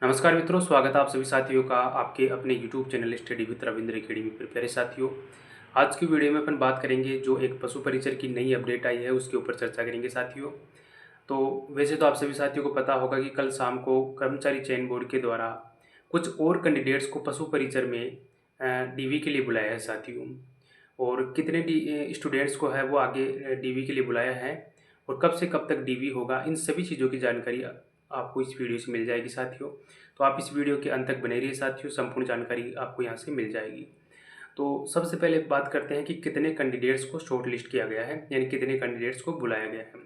नमस्कार मित्रों, स्वागत है आप सभी साथियों का आपके अपने YouTube channel study with Ravindra academy पर। प्यारे साथियों, आज की वीडियो में अपन बात करेंगे जो एक पशु परिचर की नई अपडेट आई है उसके ऊपर चर्चा करेंगे साथियों। तो वैसे तो आप सभी साथियों को पता होगा कि कल शाम को कर्मचारी चयन बोर्ड के द्वारा कुछ और कैंडिडेट्स को पशु परिचर में डीवी के लिए बुलाया है साथियों। और कितने स्टूडेंट्स को है वो आगे डीवी के लिए बुलाया है और कब से कब तक डीवी होगा, इन सभी चीज़ों की जानकारी आपको इस वीडियो से मिल जाएगी साथियों। तो आप इस वीडियो के अंत तक बने रहिए साथियों, संपूर्ण जानकारी आपको यहाँ से मिल जाएगी। तो सबसे पहले बात करते हैं कि कितने कैंडिडेट्स को शॉर्ट लिस्ट किया गया है, यानी कितने कैंडिडेट्स को बुलाया गया है।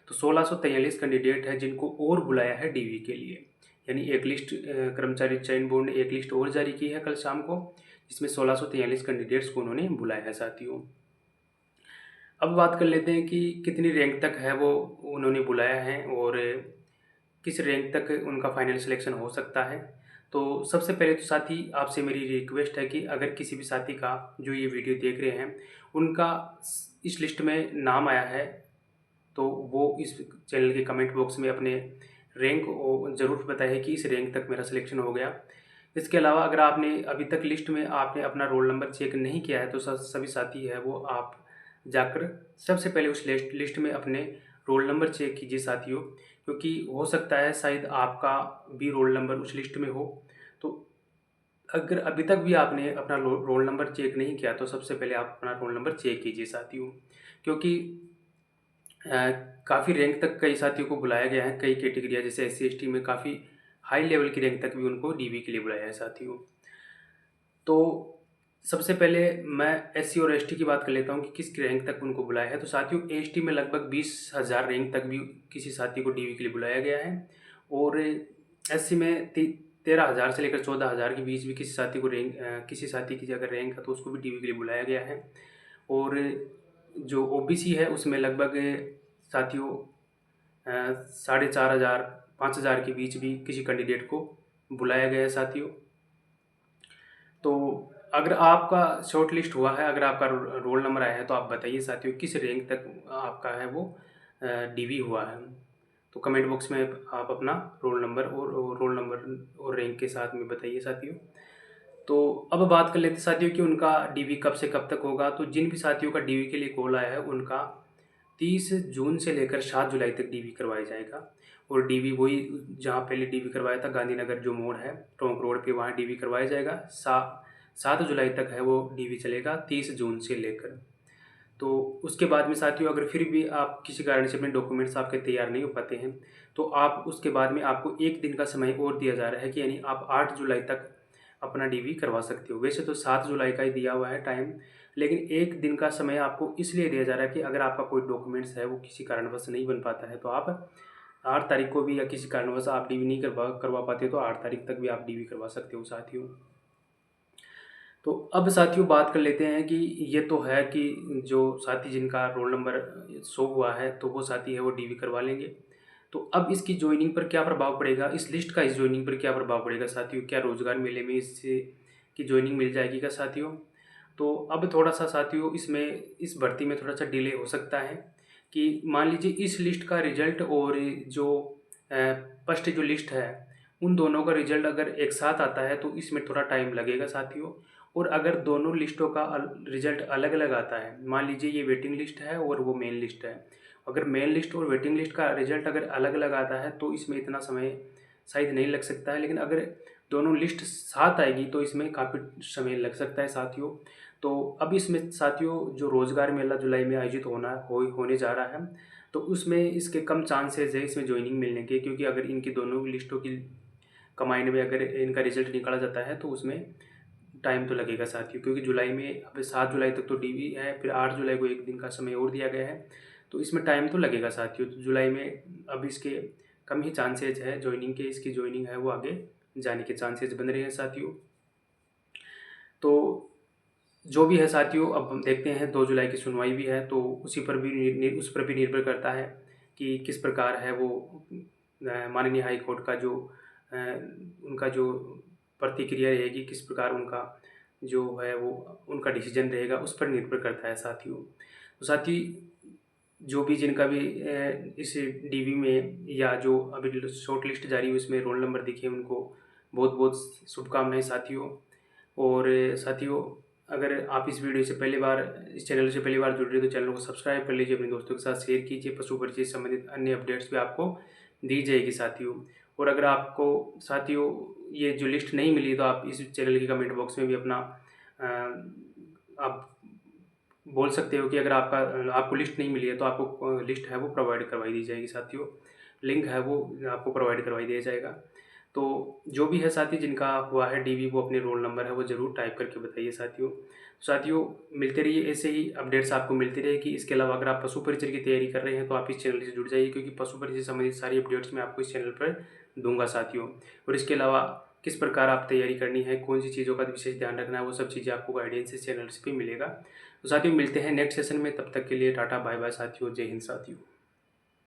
तो 1643 कैंडिडेट है जिनको और बुलाया है डीवी के लिए, यानी एक लिस्ट कर्मचारी चयन बोर्ड ने एक लिस्ट और जारी की है कल शाम को, जिसमें 1643 कैंडिडेट्स को उन्होंने बुलाया है साथियों। अब बात कर लेते हैं कि कितनी रैंक तक है वो उन्होंने बुलाया है और किस रैंक तक उनका फाइनल सिलेक्शन हो सकता है। तो सबसे पहले तो साथी आपसे मेरी रिक्वेस्ट है कि अगर किसी भी साथी का जो ये वीडियो देख रहे हैं उनका इस लिस्ट में नाम आया है तो वो इस चैनल के कमेंट बॉक्स में अपने रैंक ज़रूर बताएं कि इस रैंक तक मेरा सिलेक्शन हो गया। इसके अलावा अगर आपने अभी तक लिस्ट में आपने अपना रोल नंबर चेक नहीं किया है तो सभी साथी है वो आप जाकर सबसे पहले उस लिस्ट में अपने रोल नंबर चेक कीजिए साथियों, क्योंकि हो सकता है शायद आपका भी रोल नंबर उस लिस्ट में हो। तो अगर अभी तक भी आपने अपना रोल नंबर चेक नहीं किया तो सबसे पहले आप अपना रोल नंबर चेक कीजिए साथियों, क्योंकि काफ़ी रैंक तक कई साथियों को बुलाया गया है। कई कैटेगरिया जैसे SC ST में काफ़ी हाई लेवल की रैंक तक भी उनको डीवी के लिए बुलाया है साथियों। तो सबसे पहले मैं SC और ST की बात कर लेता हूँ कि किस रैंक तक उनको बुलाया है। तो साथियों ST में लगभग 20,000 रैंक तक भी किसी साथी को डीवी के लिए बुलाया गया है और SC में 13,000 से लेकर 14,000 के बीच भी किसी साथी को किसी साथी की अगर रैंक है तो उसको भी डीवी के लिए बुलाया गया है। और जो OBC है उसमें लगभग साथियों 4,500 5,000 के बीच भी किसी कैंडिडेट को बुलाया गया है साथियों। तो अगर आपका शॉर्ट लिस्ट हुआ है, अगर आपका रोल नंबर आया है तो आप बताइए साथियों किस रैंक तक आपका है वो डीवी हुआ है। तो कमेंट बॉक्स में आप अपना रोल नंबर और रैंक के साथ में बताइए साथियों। तो अब बात कर लेते हैं साथियों कि उनका डीवी कब से कब तक होगा। तो जिन भी साथियों का डीवी के लिए कॉल आया है उनका 30 जून से लेकर 7 जुलाई तक डीवी करवाया जाएगा। और डीवी वही जहाँ पहले डीवी करवाया था, गांधीनगर जो मोड़ है टोंक रोड पे, वहाँ डीवी करवाया जाएगा। 7 जुलाई तक है वो डीवी चलेगा, 30 जून से लेकर। तो उसके बाद में साथियों अगर फिर भी आप किसी कारण से अपने डॉक्यूमेंट्स आपके तैयार नहीं हो पाते हैं तो आप उसके बाद में आपको एक दिन का समय और दिया जा रहा है कि यानी आप 8 जुलाई तक अपना डीवी करवा सकते हो। वैसे तो 7 जुलाई का ही दिया हुआ है टाइम, लेकिन एक दिन का समय आपको इसलिए दिया जा रहा है कि अगर आपका कोई डॉक्यूमेंट्स है वो किसी कारणवश नहीं बन पाता है तो आप 8 तारीख को भी, या किसी कारणवश आप डीवी नहीं करवा पाते तो 8 तारीख तक भी आप डीवी करवा सकते हो साथियों। तो अब साथियों बात कर लेते हैं कि ये तो है कि जो साथी जिनका रोल नंबर शो हुआ है तो वो साथी है वो डीवी करवा लेंगे। तो अब इसकी ज्वाइनिंग पर क्या प्रभाव पड़ेगा, इस लिस्ट का इस ज्वाइनिंग पर क्या प्रभाव पड़ेगा साथियों, क्या रोजगार मेले में इससे की ज्वाइनिंग मिल जाएगी क्या साथियों। तो अब थोड़ा सा साथियों इसमें इस भर्ती में थोड़ा सा डिले हो सकता है कि मान लीजिए इस लिस्ट का रिजल्ट और जो फर्स्ट जो लिस्ट है उन दोनों का रिजल्ट अगर एक साथ आता है तो इसमें थोड़ा टाइम लगेगा साथियों। और अगर दोनों लिस्टों का रिजल्ट अलग अलग आता है, मान लीजिए ये वेटिंग लिस्ट है और वो मेन लिस्ट है, अगर मेन लिस्ट और वेटिंग लिस्ट का रिजल्ट अगर अलग अलग आता है तो इसमें इतना समय शायद नहीं लग सकता है, लेकिन अगर दोनों लिस्ट साथ आएगी तो इसमें काफ़ी समय लग सकता है साथियों। तो अब इसमें साथियों जो रोज़गार मेला जुलाई में आयोजित होने जा रहा है तो उसमें इसके कम चांसेस है इसमें ज्वाइनिंग मिलने के, क्योंकि अगर इनकी दोनों लिस्टों की कंबाइंड में अगर इनका रिजल्ट निकाला जाता है तो उसमें टाइम तो लगेगा साथियों, क्योंकि जुलाई में अब 7 जुलाई तक तो डीवी है, फिर 8 जुलाई को एक दिन का समय और दिया गया है तो इसमें टाइम तो लगेगा साथियों। तो जुलाई में अब इसके कम ही चांसेज है ज्वाइनिंग के, इसकी ज्वाइनिंग है वो आगे जाने के चांसेज बन रहे हैं साथियों। तो जो भी है साथियों अब देखते हैं, 2 जुलाई की सुनवाई भी है तो उसी पर भी उस पर भी निर्भर करता है कि किस प्रकार है वो माननीय हाई कोर्ट का जो उनका जो प्रतिक्रिया रहेगी, किस प्रकार उनका जो है वो उनका डिसीजन रहेगा, उस पर निर्भर करता है साथियों। तो साथी जो भी जिनका भी इस डीवी में या जो अभी शॉर्ट लिस्ट जारी हुई उसमें रोल नंबर दिखे उनको बहुत बहुत शुभकामनाएं साथियों। और साथियों, अगर आप इस वीडियो से पहली बार, इस चैनल से पहली बार जुड़ रहे हो तो चैनल को सब्सक्राइब कर लीजिए, अपने दोस्तों के साथ शेयर कीजिए। पशु परिचय से संबंधित अन्य अपडेट्स भी आपको दी जाएगी साथियों। और अगर आपको साथियों ये जो लिस्ट नहीं मिली तो आप इस चैनल के कमेंट बॉक्स में भी अपना आप बोल सकते हो कि अगर आपको लिस्ट नहीं मिली है तो आपको लिस्ट है वो प्रोवाइड करवाई दी जाएगी साथियों। लिंक है वो आपको प्रोवाइड करवाई दिया जाएगा। तो जो भी है साथी जिनका हुआ है डीवी वो अपने रोल नंबर है वो ज़रूर टाइप करके बताइए साथियों। साथियों, मिलते रहिए, ऐसे ही अपडेट्स आपको मिलती रहेगी। इसके अलावा अगर आप पशु परिचय की तैयारी कर रहे हैं तो आप इस चैनल से जुड़ जाइए, क्योंकि पशु परिचय से संबंधित सारी अपडेट्स मैं आपको इस चैनल पर दूंगा साथियों। और इसके अलावा किस प्रकार आप तैयारी करनी है, कौन सी चीज़ों का विशेष ध्यान रखना है, वो सब चीज़ें आपको गाइडेंस इस चैनल से भी मिलेगा। तो साथियों, मिलते हैं नेक्स्ट सेशन में, तब तक के लिए टाटा बाय बाय साथियों, जय हिंद साथियों।